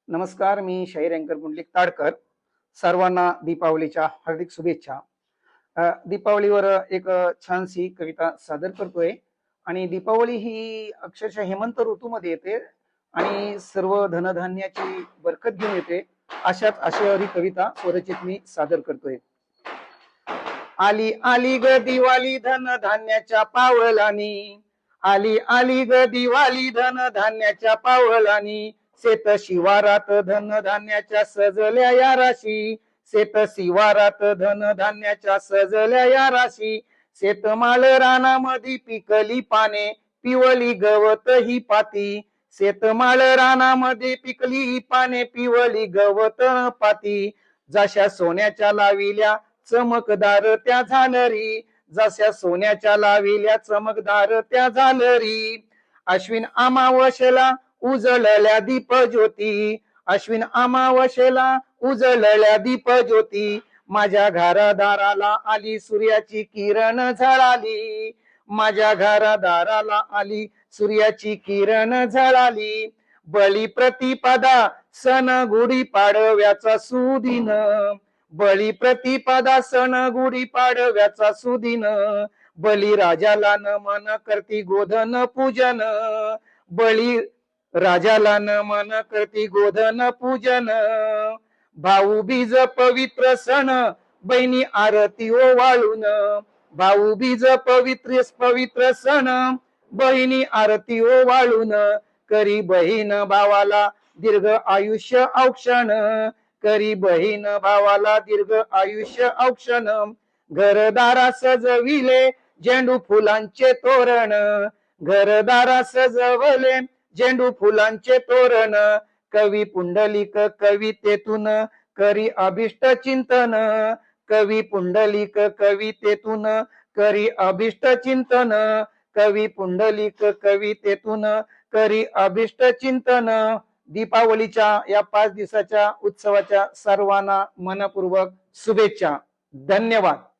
नमस्कार, मी शाहीर अँकर पुंडलिक ताडकर. सर्वांना दीपावलीच्या हार्दिक शुभेच्छा. दीपावलीवर एक छानशी कविता सादर करतोय. आणि दीपावली ही अक्षरशः हेमंत ऋतूमध्ये येते आणि सर्व धनधान्याची बरकत घेऊन येते. अशाच आशयावर ही कविता स्वरचित मी सादर करतोय. आली आली ग दिवाळी धन धान्याच्या पावलानी, आली आली ग दिवाळी धन धान्याच्या पावलानी, शेत शिवारात धन धान्याच्या सजल्या या राशी, शेत शिवारात धन धान्याच्या सजल्या या राशी, शेतमाळ रानामध्ये पिकली पाने, पिवली गवत ही पाती, शेतमाळ रानामध्ये पिकली पाने, पिवली गवत पाती, जशा सोन्याच्या लाविल्या चमकदार त्या झालरी, जशा सोन्याच्या लाविल्या चमकदार त्या झालरी, अश्विन अमावस्येला उजळल्या दीप ज्योती, अश्विन अमावस्येला उजळल्या दीप ज्योती, माझ्या घरादाराला आली सूर्याची किरण झळाली, माझ्या घरादाराला आली सूर्याची किरण झळाली, बळी प्रतिपदा सण गुढी पाडव्याचा सुदिन, बळी प्रतिपदा सण गुढी पाडव्याचा सुदिन, बळी राजाला नमन करती गोधन पूजन, बळी राजाला नमन करती गोधन पूजन, भाऊबीज पवित्र सण बहिणी आरती ओवाळून, भाऊबीज पवित्र सण बहिणी आरती ओवाळून, करी बहीण भावाला दीर्घ आयुष्य औक्षण, करी बहीण भावाला दीर्घ आयुष्य औक्षण, घरदारा सजविले झेंडू फुलांचे तोरण, घरदारा सजवले झेंडू फुलांचे तोरण, कवी पुंडलिक कवितेतून करी अभिष्ट चिंतन, कवी पुंडलिक कवितेतून करी अभिष्ट चिंतन, कवी पुंडलिक कवितेतून करी अभिष्ट चिंतन. दीपावलीच्या या 5 दिवसाच्या उत्सवाच्या सर्वांना मनपूर्वक शुभेच्छा. धन्यवाद.